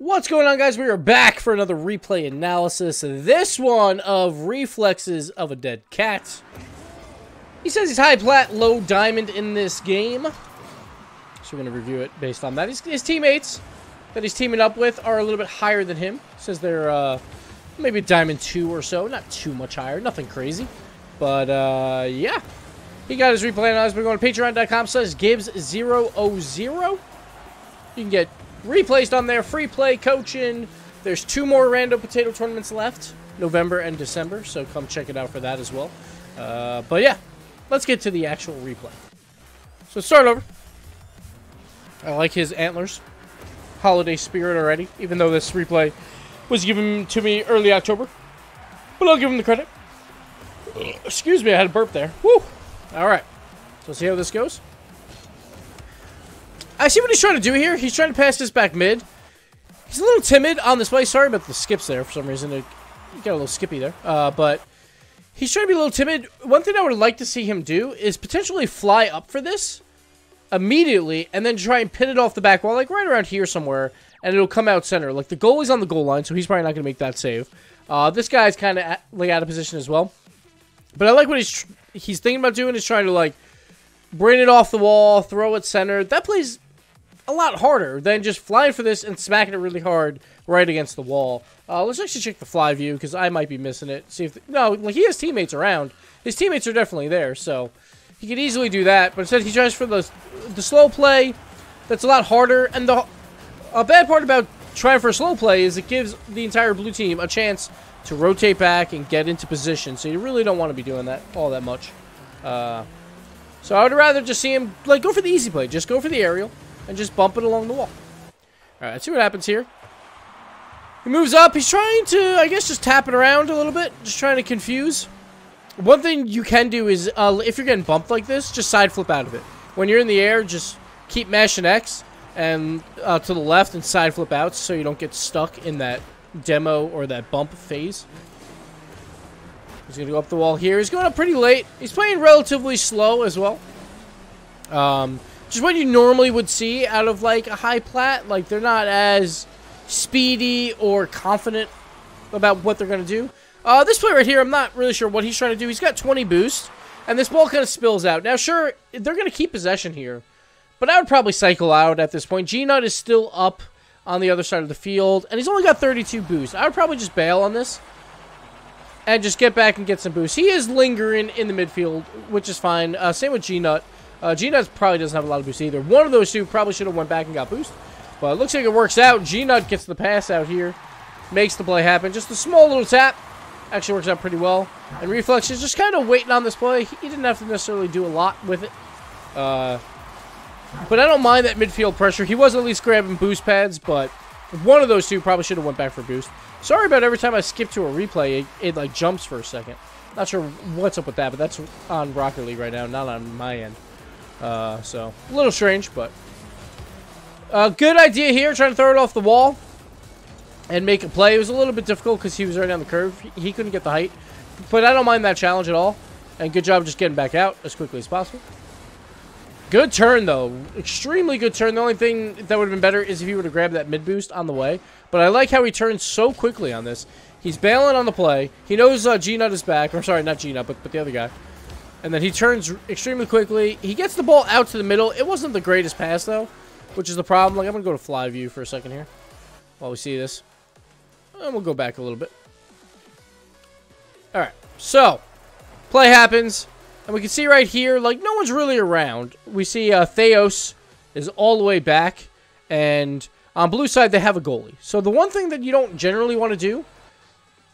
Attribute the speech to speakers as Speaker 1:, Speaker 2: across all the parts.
Speaker 1: What's going on, guys? We are back for another replay analysis. This one of Reflexes of a Dead Cat. He says he's high plat, low diamond in this game. So we're going to review it based on that. His teammates that he's teaming up with are a little bit higher than him. Says they're maybe diamond 2 or so. Not too much higher. Nothing crazy. But, yeah. He got his replay analysis. We're going to patreon.com/Gibbs000. You can get replays on there, free play, coaching. There's 2 more random potato tournaments left, November and December, so come check it out for that as well. But yeah, let's get to the actual replay. So start over. I like his antlers. Holiday spirit already, even though this replay was given to me early October. But I'll give him the credit. Excuse me, I had a burp there. Woo! Alright, so let's see how this goes. I see what he's trying to do here. He's trying to pass this back mid. He's a little timid on this play. Sorry about the skips there for some reason. It got a little skippy there. But he's trying to be a little timid. One thing I would like to see him do is potentially fly up for this immediately and then try and pin it off the back wall, like right around here somewhere, and it'll come out center. Like the goalie's on the goal line, so he's probably not going to make that save. This guy's kind of like out of position as well. But I like what he's thinking about doing is trying to like bring it off the wall, throw it center. That plays a lot harder than just flying for this and smacking it really hard right against the wall. Let's actually check the fly view because I might be missing it. See if no, like he has teammates around. His teammates are definitely there, so he could easily do that. But instead, he tries for the slow play. That's a lot harder. And a bad part about trying for a slow play is it gives the entire blue team a chance to rotate back and get into position. So you really don't want to be doing that all that much. So I would rather just see him like go for the easy play. Just go for the aerial and just bump it along the wall. Alright, let's see what happens here. He moves up. He's trying to, I guess, just tap it around a little bit. Just trying to confuse. One thing you can do is, if you're getting bumped like this, just side flip out of it. When you're in the air, just keep mashing X and to the left and side flip out so you don't get stuck in that demo or that bump phase. He's going to go up the wall here. He's going up pretty late. He's playing relatively slow as well. Just what you normally would see out of, like, a high plat. Like, they're not as speedy or confident about what they're going to do. This play right here, I'm not really sure what he's trying to do. He's got 20 boost, and this ball kind of spills out. Now, sure, they're going to keep possession here, but I would probably cycle out at this point. G-Nut is still up on the other side of the field, and he's only got 32 boost. I would probably just bail on this and just get back and get some boost. He is lingering in the midfield, which is fine. Same with G-Nut. G-Nut probably doesn't have a lot of boost either. One of those two probably should have went back and got boost. But it looks like it works out. G-Nut gets the pass out here. Makes the play happen. Just a small little tap. Actually works out pretty well. And Reflex is just kind of waiting on this play. He didn't have to necessarily do a lot with it. But I don't mind that midfield pressure. He was at least grabbing boost pads, but one of those two probably should have went back for boost. Sorry about every time I skip to a replay, it like jumps for a second. Not sure what's up with that, but that's on Rocket League right now, not on my end. So, a little strange, but good idea here, trying to throw it off the wall and make a play. It was a little bit difficult because he was right on the curve. He couldn't get the height, but I don't mind that challenge at all. And good job just getting back out as quickly as possible. Good turn, though. Extremely good turn. The only thing that would have been better is if he would have grabbed that mid boost on the way. But I like how he turns so quickly on this. He's bailing on the play. He knows G-Nut is back. Or sorry, not G-Nut, but the other guy. And then he turns extremely quickly. He gets the ball out to the middle. It wasn't the greatest pass, though, which is the problem. Like, I'm going to go to fly view for a second here while we see this. And we'll go back a little bit. All right. So, play happens. And we can see right here, like, no one's really around. We see Theos is all the way back. And on blue side, they have a goalie. So, the one thing that you don't generally want to do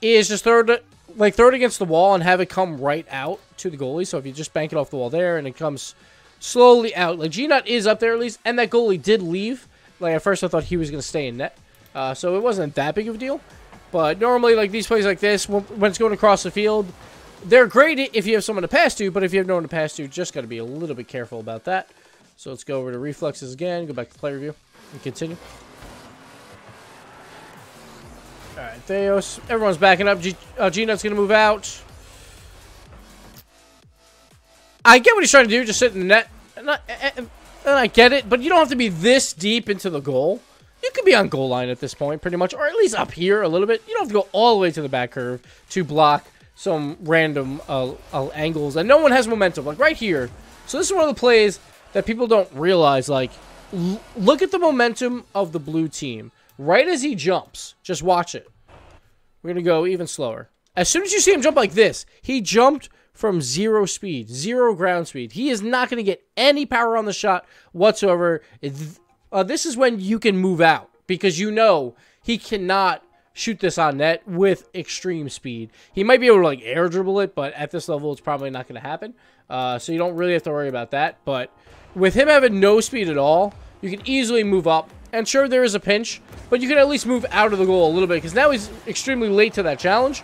Speaker 1: is just throw it against the wall and have it come right out to the goalie. So if you just bank it off the wall there and it comes slowly out. Like G-Nut is up there at least. And that goalie did leave. Like at first I thought he was going to stay in net. So it wasn't that big of a deal. But normally like these plays like this, when it's going across the field, they're great if you have someone to pass to. But if you have no one to pass to, just got to be a little bit careful about that. So let's go over to Reflexes again. Go back to play review and continue. Alright, Theos. Everyone's backing up. G-Nut's going to move out. I get what he's trying to do. Just sit in the net. And I get it. But you don't have to be this deep into the goal. you could be on goal line at this point, pretty much, or at least up here a little bit. You don't have to go all the way to the back curve to block some random angles, and no one has momentum, like right here. So this is one of the plays that people don't realize, like, look at the momentum of the blue team. Right as he jumps, just watch it. We're going to go even slower. As soon as you see him jump like this, he jumped from 0 speed, 0 ground speed. He is not going to get any power on the shot whatsoever. This is when you can move out, because you know he cannot shoot this on net with extreme speed. He might be able to like air dribble it, but at this level, it's probably not going to happen. So you don't really have to worry about that. But with him having no speed at all, you can easily move up. And sure, there is a pinch, but you can at least move out of the goal a little bit, because now he's extremely late to that challenge.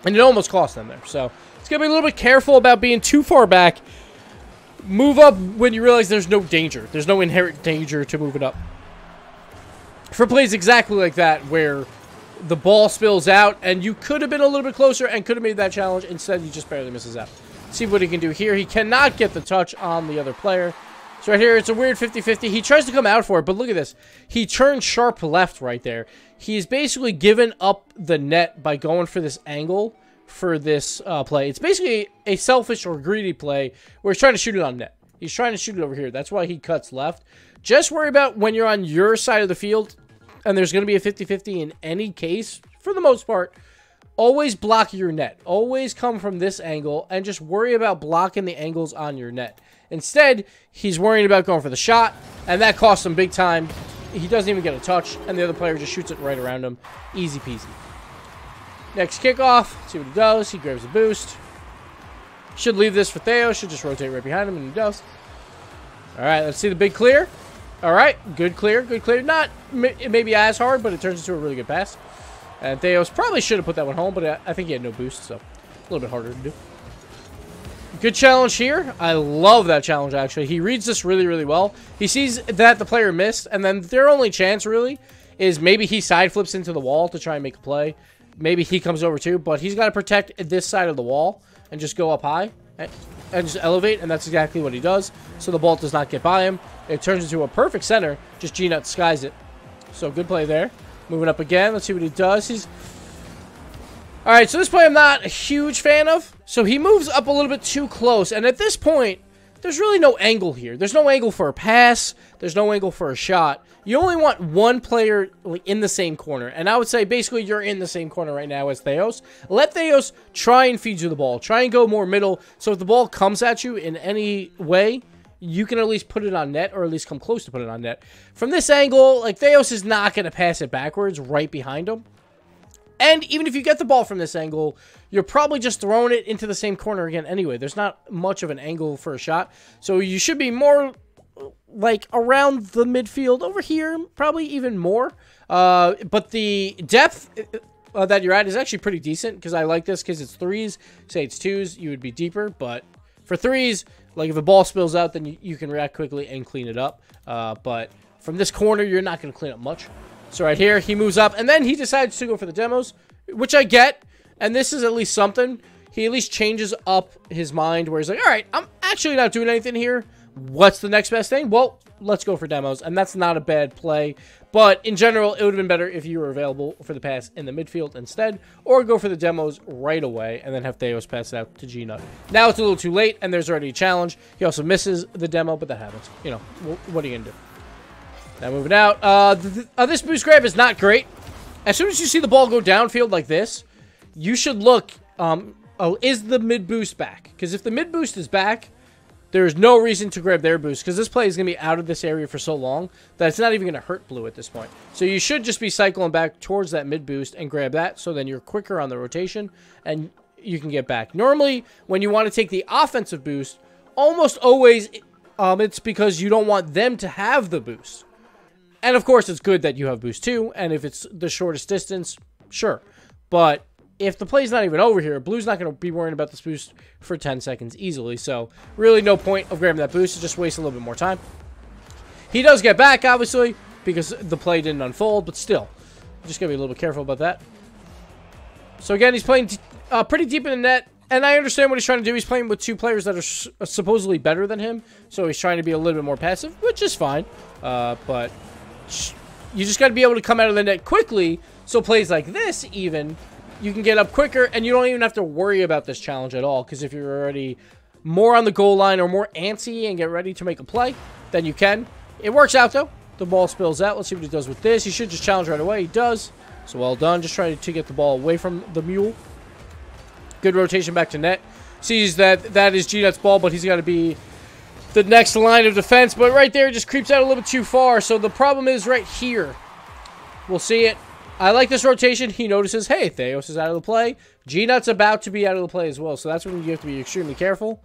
Speaker 1: And it almost cost them there. So it's going to be a little bit careful about being too far back. Move up when you realize there's no danger. There's no inherent danger to move it up. For plays exactly like that, where the ball spills out, and you could have been a little bit closer and could have made that challenge. Instead, he just barely misses out. See what he can do here. He cannot get the touch on the other player. So right here, it's a weird 50-50. He tries to come out for it, but look at this. He turned sharp left right there. He's basically given up the net by going for this angle for this play. It's basically a selfish or greedy play where he's trying to shoot it on net. He's trying to shoot it over here. That's why he cuts left. Just worry about when you're on your side of the field, and there's going to be a 50-50 in any case, for the most part. Always block your net. Always come from this angle, and just worry about blocking the angles on your net. Instead, he's worrying about going for the shot, and that costs him big time. He doesn't even get a touch, and the other player just shoots it right around him. Easy peasy. Next kickoff. See what he does. He grabs a boost. Should leave this for Theo. Should just rotate right behind him, and he does. All right, let's see the big clear. All right, good clear, good clear. Not maybe as hard, but it turns into a really good pass. And Theos probably should have put that one home, but I think he had no boost, so a little bit harder to do. Good challenge here. I love that challenge, actually. He reads this really, really well. He sees that the player missed, and then their only chance, really, is maybe he side flips into the wall to try and make a play. Maybe he comes over, too, but he's got to protect this side of the wall and just go up high and just elevate, and that's exactly what he does. So the ball does not get by him. It turns into a perfect center. Just G-Nut skies it. So good play there. Moving up again. Let's see what he does. All right, so this play I'm not a huge fan of. So he moves up a little bit too close. And at this point, there's really no angle here. There's no angle for a pass. There's no angle for a shot. You only want one player in the same corner. And I would say basically you're in the same corner right now as Theos. Let Theos try and feed you the ball. Try and go more middle. So if the ball comes at you in any way, you can at least put it on net, or at least come close to put it on net. From this angle, like, Theos is not going to pass it backwards right behind him. And even if you get the ball from this angle, you're probably just throwing it into the same corner again anyway. There's not much of an angle for a shot. So you should be more, like, around the midfield over here, probably even more. But the depth that you're at is actually pretty decent, because I like this because it's threes. Say it's twos, you would be deeper. But for threes, like, if the ball spills out, then you can react quickly and clean it up. But from this corner, you're not going to clean up much. So right here, he moves up, and then he decides to go for the demos, which I get. And this is at least something. He at least changes up his mind, where he's like, all right, I'm actually not doing anything here. What's the next best thing? Well, let's go for demos. And that's not a bad play. But in general, it would have been better if you were available for the pass in the midfield instead, or go for the demos right away and then have Theos pass it out to G-Nut. Now it's a little too late, and there's already a challenge. He also misses the demo, but that happens. You know, what are you going to do? Now moving out. This boost grab is not great. As soon as you see the ball go downfield like this, you should look, is the mid boost back? Because if the mid boost is back, there's no reason to grab their boost, because this play is going to be out of this area for so long that it's not even going to hurt blue at this point. So you should just be cycling back towards that mid boost and grab that, so then you're quicker on the rotation and you can get back. Normally, when you want to take the offensive boost, almost always it's because you don't want them to have the boost. And of course, it's good that you have boost too, and if it's the shortest distance, sure. But if the play's not even over here, blue's not going to be worrying about this boost for 10 seconds easily. So really no point of grabbing that boost. To just waste a little bit more time. He does get back, obviously, because the play didn't unfold, but still, just got to be a little bit careful about that. So again, he's playing pretty deep in the net, and I understand what he's trying to do. He's playing with two players that are supposedly better than him, so he's trying to be a little bit more passive, which is fine. But You just got to be able to come out of the net quickly. So plays like this, even, you can get up quicker, and you don't even have to worry about this challenge at all. Because if you're already more on the goal line or more antsy and get ready to make a play, then you can. It works out, though. The ball spills out. Let's see what he does with this. He should just challenge right away. He does. So well done. Just trying to get the ball away from the mule. Good rotation back to net. Sees that that is G-Nut's ball, but he's got to be the next line of defense. But right there, it just creeps out a little bit too far. So the problem is right here. We'll see it. I like this rotation. He notices, hey, Theos is out of the play. G-Nut's about to be out of the play as well. So that's when you have to be extremely careful.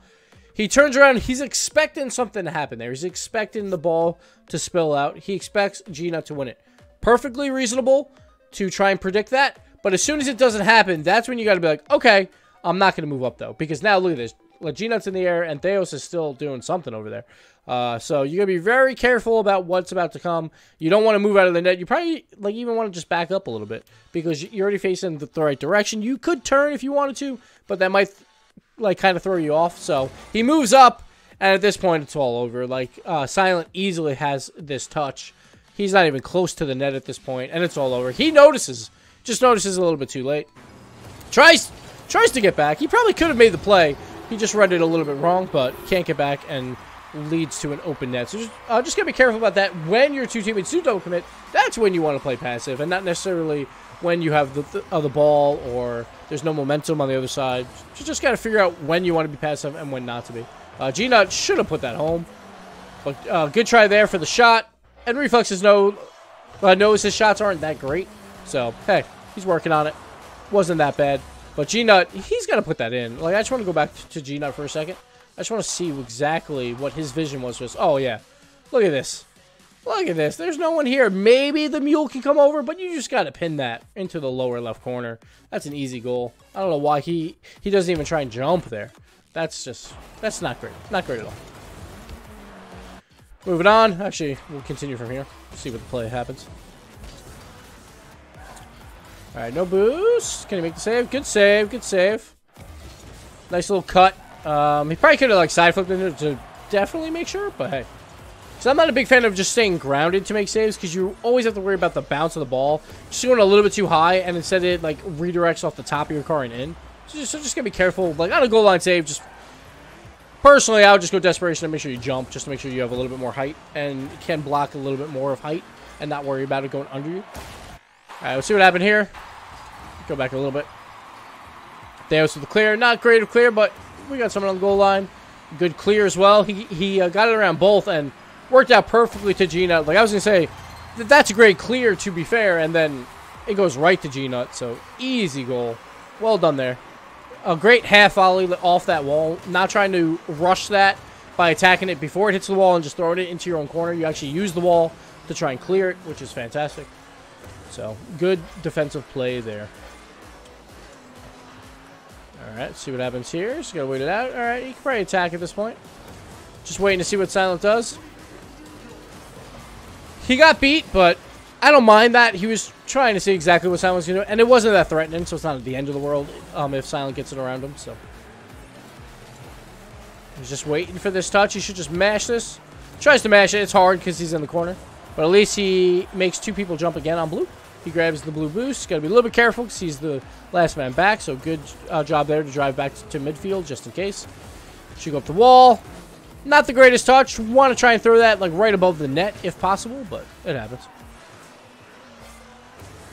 Speaker 1: He turns around. He's expecting something to happen there. He's expecting the ball to spill out. He expects G-Nut to win it. Perfectly reasonable to try and predict that. But as soon as it doesn't happen, that's when you got to be like, okay, I'm not going to move up, though. Because now, look at this. G-Nut's in the air, and Theos is still doing something over there. So you got to be very careful about what's about to come. You don't want to move out of the net. You probably even want to just back up a little bit. Because you're already facing the right direction. You could turn if you wanted to, but that might kind of throw you off. So he moves up, and at this point, it's all over. Silent easily has this touch. He's not even close to the net at this point, and it's all over. He notices. Just notices a little bit too late. Tries to get back. He probably could have made the play. He just read it a little bit wrong, but can't get back and leads to an open net. So just gotta be careful about that. When your two teammates do double commit, that's when you want to play passive, and not necessarily when you have the ball or there's no momentum on the other side. You just gotta figure out when you want to be passive and when not to be. G-Nut should have put that home, but good try there for the shot. And Reflexes knows his shots aren't that great. So, hey, he's working on it. Wasn't that bad. But G-Nut, he's got to put that in. I just want to go back to G-Nut for a second. I just want to see exactly what his vision was for this. Oh, yeah. Look at this. Look at this. There's no one here. Maybe the mule can come over, but you just got to pin that into the lower left corner. That's an easy goal. I don't know why he doesn't even try and jump there. That's not great. Not great at all. Moving on. Actually, we'll continue from here. See what the play happens. Alright, no boost. Can he make the save? Good save. Good save. Nice little cut. He probably could have side flipped into it to definitely make sure, but hey. So I'm not a big fan of just staying grounded to make saves because you always have to worry about the bounce of the ball. Just going a little bit too high, and instead it redirects off the top of your car and in. So just gotta be careful. On a goal line save, just personally, I would just go desperation and make sure you jump, just to make sure you have a little bit more height and can block a little bit more of height and not worry about it going under you. Alright, let's see what happened here. Go back a little bit. Theos with the clear. Not great of clear, but we got someone on the goal line. Good clear as well. He got it around both and worked out perfectly to G-Nut. I was going to say, that's a great clear, to be fair, and then it goes right to G-Nut, so easy goal. Well done there. A great half volley off that wall. Not trying to rush that by attacking it before it hits the wall and just throwing it into your own corner. You actually use the wall to try and clear it, which is fantastic. So, good defensive play there. Alright, let's see what happens here. Just gotta wait it out. Alright, you can probably attack at this point. Just waiting to see what Silent does. He got beat, but I don't mind that. He was trying to see exactly what Silent was going to do. And it wasn't that threatening, so it's not at the end of the world if Silent gets it around him. So he's just waiting for this touch. He should just mash this. Tries to mash it. It's hard because he's in the corner. But at least he makes two people jump again on blue. He grabs the blue boost. Got to be a little bit careful because he's the last man back. So good job there to drive back to midfield just in case. Should go up the wall. Not the greatest touch. Want to try and throw that right above the net if possible, but it happens.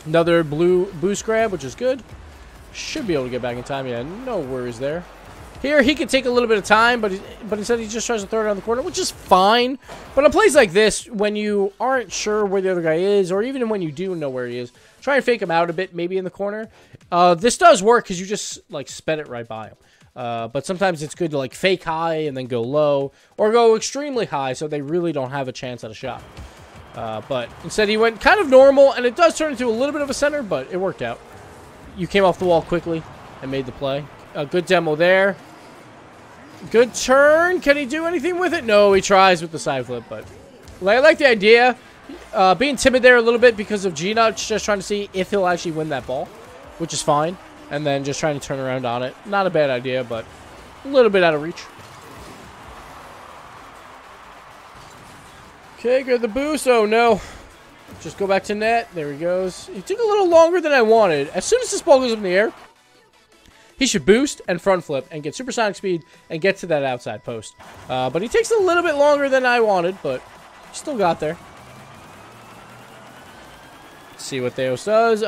Speaker 1: Another blue boost grab, which is good. Should be able to get back in time. Yeah, no worries there. Here, he could take a little bit of time, but instead he just tries to throw it around the corner, which is fine. But on plays like this, when you aren't sure where the other guy is, or even when you do know where he is, try and fake him out a bit, maybe in the corner. This does work because you just, sped it right by him. But sometimes it's good to, fake high and then go low, or go extremely high so they really don't have a chance at a shot. But instead he went kind of normal, and it does turn into a little bit of a center, but it worked out. You came off the wall quickly and made the play. A good demo there. Good turn. Can he do anything with it? No, he tries with the side flip, but I like the idea. Being timid there a little bit because of G-Nut, just trying to see if he'll actually win that ball, which is fine. And then just trying to turn around on it. Not a bad idea, but a little bit out of reach. Okay, good the boost. Oh, no. Just go back to net. There he goes. He took a little longer than I wanted. As soon as this ball goes up in the air, he should boost and front flip and get supersonic speed and get to that outside post. But he takes a little bit longer than I wanted, but he still got there. Let's see what Theos does.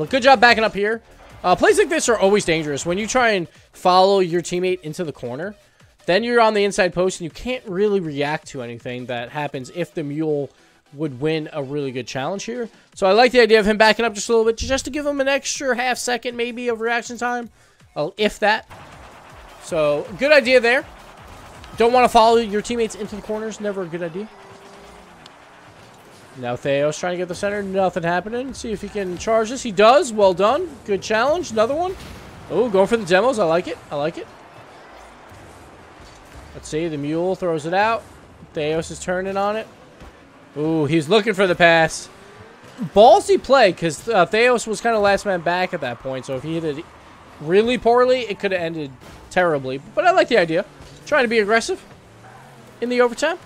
Speaker 1: Good job backing up here. Plays like this are always dangerous. When you try and follow your teammate into the corner, then you're on the inside post and you can't really react to anything that happens if the mule would win a really good challenge here. So I like the idea of him backing up just a little bit, just to give him an extra half second maybe of reaction time, if that. So good idea there. Don't want to follow your teammates into the corners. Never a good idea. Now Theos trying to get the center. Nothing happening. See if he can charge this. He does. Well done. Good challenge. Another one. Oh, going for the demos. I like it. I like it. Let's see. The mule throws it out. Theos is turning on it. Ooh, he's looking for the pass. Ballsy play, because Theos was kind of last man back at that point. So if he hit it really poorly, it could have ended terribly. But I like the idea. Trying to be aggressive in the overtime.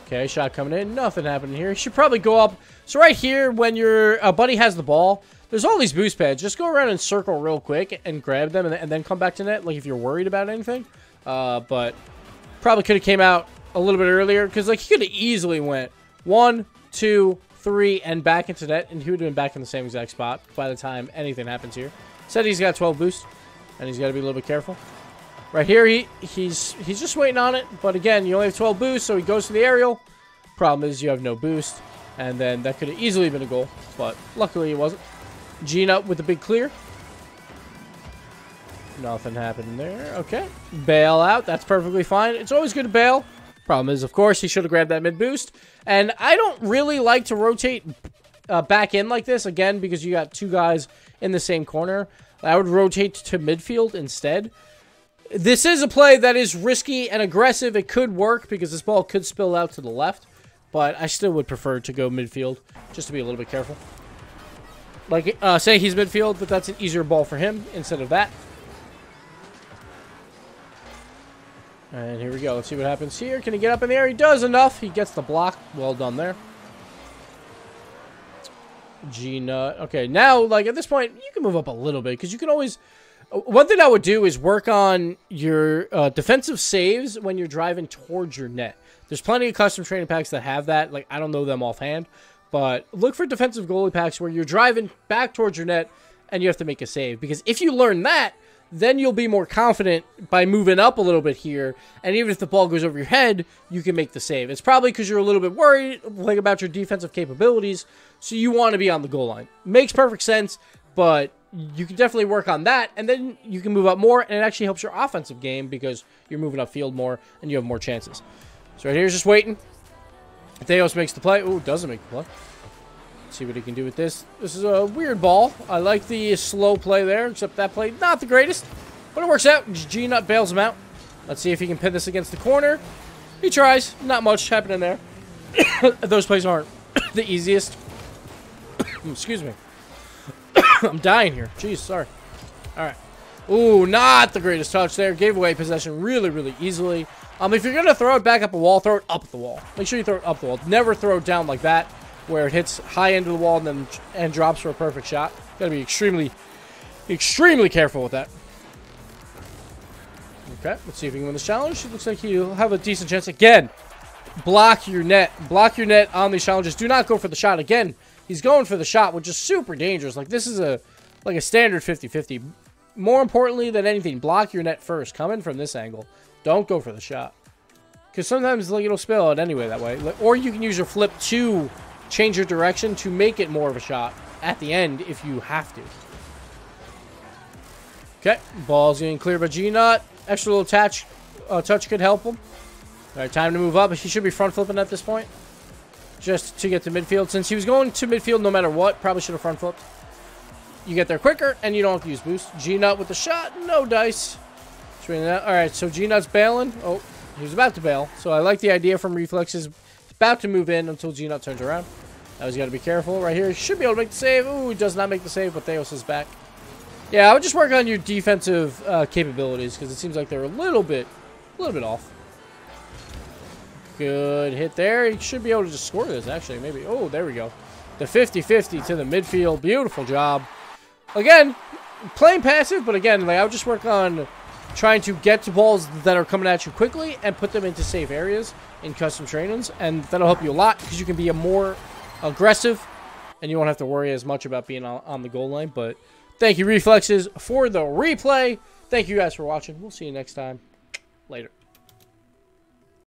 Speaker 1: Okay, shot coming in. Nothing happening here. He should probably go up. So right here, when your buddy has the ball, there's all these boost pads. Just go around and circle real quick and grab them and then come back to net, like if you're worried about anything. But probably could have came out a little bit earlier, because like he could have easily went 1, 2, 3 and back into net, and he would have been back in the same exact spot by the time anything happens here. Said he's got 12 boost, and he's got to be a little bit careful. Right here, he's just waiting on it. But again, you only have 12 boost, so he goes to the aerial. Problem is you have no boost. And then that could have easily been a goal. But luckily it wasn't. Gene-up with the big clear. Nothing happened there. Okay. Bail out. That's perfectly fine. It's always good to bail. Problem is, of course, he should have grabbed that mid boost. And I don't really like to rotate back in like this, again, because you got two guys in the same corner. I would rotate to midfield instead. This is a play that is risky and aggressive. It could work because this ball could spill out to the left. But I still would prefer to go midfield just to be a little bit careful. Like, say he's midfield, but that's an easier ball for him instead of that. And here we go. Let's see what happens here. Can he get up in the air? He does enough. He gets the block. Well done there. G-nut. Okay, now, like, at this point, you can move up a little bit because you can always... One thing I would do is work on your defensive saves when you're driving towards your net. There's plenty of custom training packs that have that. Like, I don't know them offhand. But look for defensive goalie packs where you're driving back towards your net and you have to make a save. Because if you learn that, then you'll be more confident by moving up a little bit here. And even if the ball goes over your head, you can make the save. It's probably because you're a little bit worried like about your defensive capabilities. So you want to be on the goal line. Makes perfect sense, but... you can definitely work on that, and then you can move up more, and it actually helps your offensive game because you're moving upfield more, and you have more chances. So right here, he's just waiting. Theos makes the play. Ooh, doesn't make the play. Let's see what he can do with this. This is a weird ball. I like the slow play there, except that play, not the greatest. But it works out. G-Nut bails him out. Let's see if he can pin this against the corner. He tries. Not much happening there. Those plays aren't the easiest. Excuse me. I'm dying here. Jeez, sorry. All right. Ooh, not the greatest touch there. Gave away possession really, really easily. If you're going to throw it back up a wall, throw it up the wall. Make sure you throw it up the wall. Never throw it down like that, where it hits high end of the wall and drops for a perfect shot. Got to be extremely, extremely careful with that. Okay, let's see if he can win this challenge. It looks like he'll have a decent chance. Again, block your net. Block your net on these challenges. Do not go for the shot. Again, he's going for the shot, which is super dangerous. Like, this is a standard 50-50. More importantly than anything, block your net first. Come in from this angle. Don't go for the shot. Because sometimes, like, it'll spill out anyway that way. Like, or you can use your flip to change your direction to make it more of a shot at the end if you have to. Okay, ball's getting cleared by G-Nut. Extra little touch could help him. All right, time to move up. He should be front flipping at this point. Just to get to midfield. Since he was going to midfield no matter what, probably should have front flipped. You get there quicker, and you don't have to use boost. G-Nut with the shot. No dice. Alright, so G-Nut's bailing. Oh, he was about to bail. So I like the idea from Reflexes. He's about to move in until G-Nut turns around. Now he's got to be careful. Right here, he should be able to make the save. Ooh, he does not make the save, but Theos is back. Yeah, I would just work on your defensive capabilities, because it seems like they're a little bit off. Good hit there. He should be able to just score this, actually. Maybe. Oh, there we go. The 50-50 to the midfield. Beautiful job. Again, playing passive, but again, like I would just work on trying to get to balls that are coming at you quickly and put them into safe areas in custom trainings, and that'll help you a lot because you can be a more aggressive and you won't have to worry as much about being on the goal line. But thank you, Reflexes, for the replay. Thank you guys for watching. We'll see you next time. Later.